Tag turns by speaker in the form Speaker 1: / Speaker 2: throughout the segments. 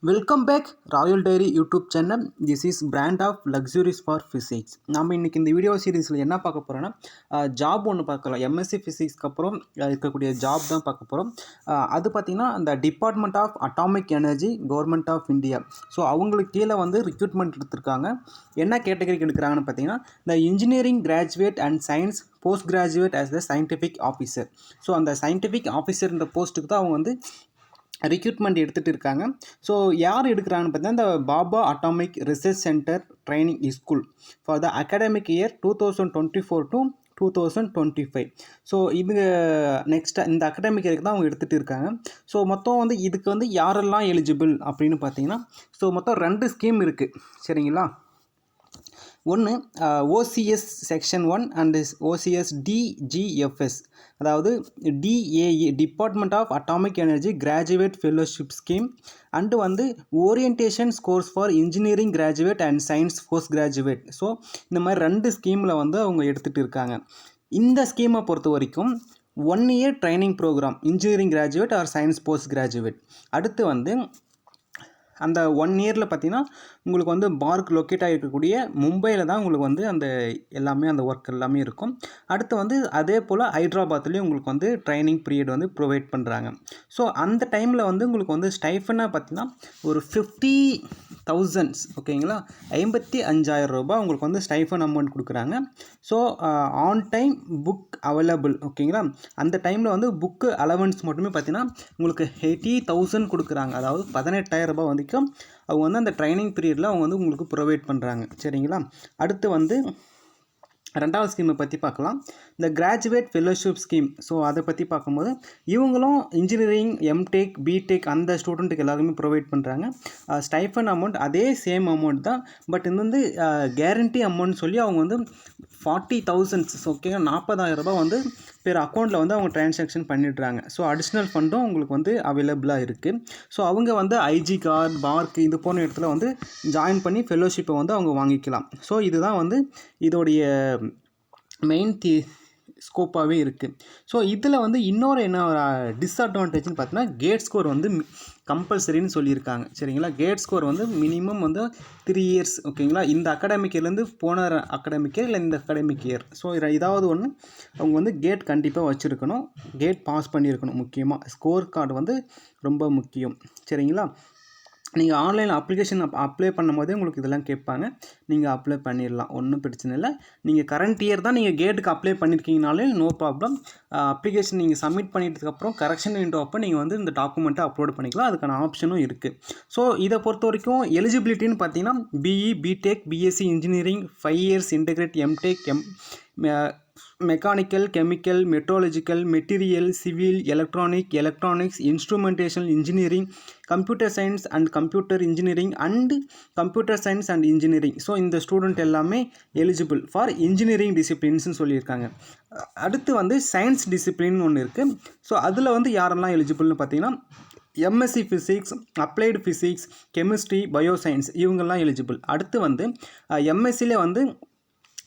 Speaker 1: Welcome back Royal Diary YouTube channel. This is brand of luxuries for physics. நம்ம இன்றைக்கி இந்த video சீரீஸில் என்ன பார்க்க போகிறோன்னா ஜாப் ஒன்று பார்க்கலாம். எம்எஸ்சி ஃபிசிக்ஸ்க்கு அப்புறம் இருக்கக்கூடிய ஜாப் தான் பார்க்க போகிறோம். அது பார்த்திங்கன்னா இந்த department of atomic energy government of India. So அவங்களுக்கு கீழே வந்து ரிக்ரூட்மெண்ட் எடுத்திருக்காங்க. என்ன கேட்டகரிக்கு எடுக்கிறாங்கன்னு பார்த்தீங்கன்னா இந்த engineering graduate and science post graduate as the scientific officer. So அந்த சயின்டிஃபிக் ஆஃபீஸர்ன்ற போஸ்ட்டுக்கு தான் அவங்க வந்து ரிக்ரூட்மெண்ட் எடுத்துகிட்டு இருக்காங்க. ஸோ யார் எடுக்கிறாங்கன்னு பார்த்தீங்கன்னா இந்த Baba atomic research centre training school for the academic year 2024 to 2025. So இது நெக்ஸ்ட் இந்த அகாடமிக் இயருக்கு தான் அவங்க எடுத்துகிட்டு இருக்காங்க. ஸோ மொத்தம் வந்து இதுக்கு வந்து யாரெல்லாம் எலிஜிபிள் அப்படின்னு பார்த்தீங்கன்னா ஸோ மொத்தம் 2 ஸ்கீம் இருக்குது. சரிங்களா? ஒன்று OCS section 1 and OCS DGFS, அதாவது DAE department of atomic energy graduate fellowship scheme and வந்து orientation course for engineering graduate and science post graduate. So இந்த மாதிரி 2 ஸ்கீமில் வந்து அவங்க எடுத்துகிட்டு இருக்காங்க. இந்த ஸ்கீமை பொறுத்த வரைக்கும் 1 year training program engineering graduate or science post graduate. அடுத்து வந்து அந்த 1 yearல் பார்த்திங்கன்னா உங்களுக்கு வந்து பார்க் லொக்கேட் ஆகிருக்கக்கூடிய மும்பையில் தான் உங்களுக்கு வந்து அந்த எல்லாமே அந்த ஒர்க் எல்லாமே இருக்கும். அடுத்து வந்து அதே போல் ஹைதராபாத்லேயும் உங்களுக்கு வந்து ட்ரைனிங் பீரியட் வந்து ப்ரொவைட் பண்ணுறாங்க. ஸோ அந்த டைமில் வந்து உங்களுக்கு வந்து ஸ்டைஃபனாக பார்த்திங்கன்னா ஒரு 50,000 ஓகேங்களா, 55,000 ரூபாய் உங்களுக்கு வந்து ஸ்டைஃபன் அமௌண்ட் கொடுக்குறாங்க. So on time book available ஓகேங்களா. அந்த டைமில் வந்து புக்கு அலவன்ஸ் மட்டுமே பார்த்திங்கன்னா உங்களுக்கு 80,000 கொடுக்குறாங்க. அதாவது 18,000 ரூபாய் வரைக்கும் அவங்க வந்து அந்த ட்ரைனிங் பீரியடில் அவங்க வந்து உங்களுக்கு ப்ரொவைட் பண்ணுறாங்க. சரிங்களா? அடுத்து வந்து 2வது ஸ்கீமை பற்றி பார்க்கலாம், இந்த கிராஜுவேட் ஃபெல்லோஷிப் ஸ்கீம். ஸோ அதை பற்றி பார்க்கும்போது இவங்களும் இன்ஜினியரிங் எம்டெக் பிடெக் அந்த ஸ்டூடெண்ட்டுக்கு எல்லாருமே ப்ரொவைட் பண்ணுறாங்க. ஸ்டைஃபன் அமௌண்ட் அதே சேம் அமௌண்ட் தான். பட் இது வந்து கேரண்டி அமௌண்ட் சொல்லி அவங்க வந்து 40,000 ஓகே 40,000 ரூபாய் வந்து பேர் அக்கௌண்ட்டில் வந்து அவங்க ட்ரான்சாக்ஷன் பண்ணிடுறாங்க. ஸோ அடிஷ்னல் ஃபண்டும் உங்களுக்கு வந்து அவைலபிளாக இருக்குது. ஸோ அவங்க வந்து ஐஜி கார்டு பார்க் இது போன்ற இடத்துல வந்து ஜாயின் பண்ணி ஃபெல்லோஷிப்பை வந்து அவங்க வாங்கிக்கலாம். ஸோ இதுதான் வந்து இதோடைய மெயின் ஸ்கோப்பாகவே இருக்குது. ஸோ இதில் வந்து இன்னொரு என்ன டிஸ்அட்வான்டேஜ்னு பார்த்தீங்கன்னா கேட் ஸ்கோர் வந்து கம்பல்சரின்னு சொல்லியிருக்காங்க. சரிங்களா? கேட் ஸ்கோர் வந்து மினிமம் வந்து 3 years ஓகேங்களா. இந்த அகாடமிக் இயர்லேருந்து போன அகாடமிக் இயர் இல்லை இந்த அகாடமிக் இயர். ஸோ ஏதாவது ஒன்று அவங்க வந்து கேட் கண்டிப்பாக வச்சுருக்கணும், கேட் பாஸ் பண்ணியிருக்கணும். முக்கியமாக ஸ்கோர் கார்டு வந்து ரொம்ப முக்கியம். சரிங்களா? நீங்கள் ஆன்லைனில் அப்ளிகேஷன் அப்ளை பண்ணும் போதே உங்களுக்கு இதெல்லாம் கேட்பாங்க. நீங்கள் அப்ளை பண்ணிடலாம், ஒன்றும் பிரச்சனை இல்லை. நீங்கள் கரண்ட் இயர் தான் நீங்கள் கேட்டுக்கு அப்ளை பண்ணியிருக்கீங்கனாலே நோ ப்ராப்ளம். அப்ளிகேஷன் நீங்கள் சப்மிட் பண்ணிட்டதுக்கப்புறம் கரெக்ஷன் விண்டோ அப்போ நீங்கள் வந்து இந்த டாக்குமெண்ட்டை அப்லோட் பண்ணிக்கலாம். அதுக்கான ஆப்ஷனும் இருக்குது. ஸோ இதை பொறுத்த வரைக்கும் எலிஜிபிலிட்டின்னு பார்த்தீங்கன்னா BE BTech BSc engineering 5 years integrate MTech mechanical chemical metrological material civil electronics instrumentation engineering computer science and computer engineering and computer science and engineering. So இந்த ஸ்டூடெண்ட் எல்லாமே எலிஜிபிள் ஃபார் இன்ஜினியரிங் டிசிப்ளின்ஸ்னு சொல்லியிருக்காங்க. அடுத்து வந்து சயின்ஸ் டிசிப்ளின் ஒன்று இருக்குது. So அதில் வந்து யாரெல்லாம் எலிஜிபிள்னு பார்த்தீங்கன்னா MSc physics applied physics chemistry bioscience இவங்கெல்லாம் எலிஜிபிள். அடுத்து வந்து எம்எஸ்சியில் வந்து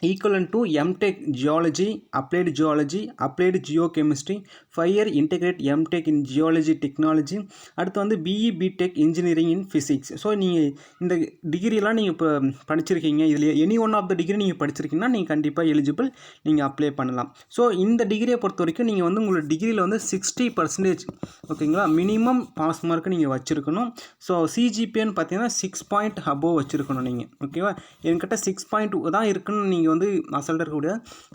Speaker 1: equivalent to MTech geology applied geochemistry 5 year integrated MTech in geology technology. அடுத்து வந்து BE BTech engineering in physics. So நீங்கள் இந்த டிகிரிலாம் நீங்கள் இப்போ படிச்சிருக்கீங்க, இதில் any one of the degree நீங்கள் படிச்சிருக்கீங்கன்னா நீங்கள் கண்டிப்பாக எலிஜிபிள், நீங்கள் அப்ளை பண்ணலாம். ஸோ இந்த டிகிரியை பொறுத்த வரைக்கும் நீங்கள் வந்து உங்களோட டிகிரியில் வந்து 60% ஓகேங்களா மினிமம் பாஸ் மார்க்கு நீங்கள் வச்சுருக்கணும். ஸோ சிஜிபிஏன்னு பார்த்தீங்கன்னா 6 point above வச்சுருக்கணும் நீங்கள். ஓகேவா? என்கிட்ட 6.2 தான் இருக்குன்னு நீங்கள் வந்து அசல்ட்டாக இருக்கக்கூடிய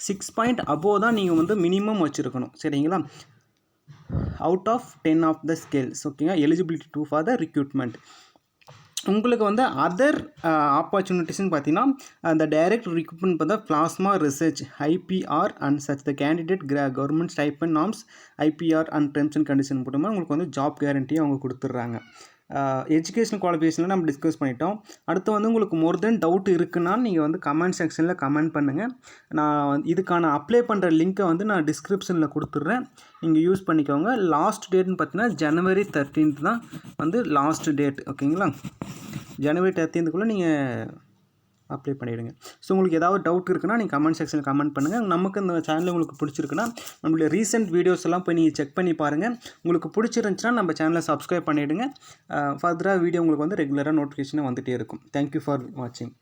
Speaker 1: 6 point above தான் நீங்கள் வந்து மினிமம் வச்சுருக்கணும். சரிங்களா? Out of 10 of the scales ஓகேங்களா eligibility to for the recruitment. உங்களுக்கு வந்து அதர் ஆப்பர்ச்சுனிட்டிஸ்ன்னு பார்த்தீங்கன்னா அந்த டைரக்ட் ரிக்ரூட்மெண்ட் பார்த்தா plasma research IPR and such the candidate government stipend norms IPR and terms and condition போட்டோம்னா உங்களுக்கு வந்து ஜாப் கேரண்டியை அவங்க கொடுத்துட்றாங்க. எஜுகேஷன் குவாலிஃபிகேஷனில் நம்ம டிஸ்கஸ் பண்ணிட்டோம். அடுத்து வந்து உங்களுக்கு மோர் தென் டவுட் இருக்குன்னா நீங்கள் வந்து கமெண்ட் செக்ஷனில் கமெண்ட் பண்ணுங்கள். நான் இதுக்கான அப்ளை பண்ணுற லிங்க்கை வந்து நான் டிஸ்கிரிப்ஷனில் கொடுத்துட்றேன், நீங்கள் யூஸ் பண்ணிக்கோங்க. லாஸ்ட் டேட்னு பார்த்தீங்கன்னா January 13th தான் வந்து லாஸ்ட் டேட் ஓகேங்களா. January 13th நீங்கள் அப்ளை பண்ணிவிடுங்க. ஸோ உங்களுக்கு ஏதாவது டவுட் இருக்குன்னா நீங்கள் கமெண்ட் செக்ஷனில் கமெண்ட் பண்ணுங்கள். நமக்கு இந்த சேனல் உங்களுக்கு பிடிச்சிருக்குன்னா நம்மளுடைய ரீசெண்ட் வீடியோஸ் எல்லாம் போய் நீங்கள் செக் பண்ணி பாருங்கள். உங்களுக்கு பிடிச்சிருந்துச்சுன்னா நம்ம சேனலை சப்ஸ்கிரைப் பண்ணிவிடுங்க. ஃபர்தராக வீடியோ உங்களுக்கு வந்து ரெகுலராக நோட்டிஃபிகேஷனாக வந்துகிட்டே இருக்கும். தேங்க்யூ ஃபார் வாட்சிங்.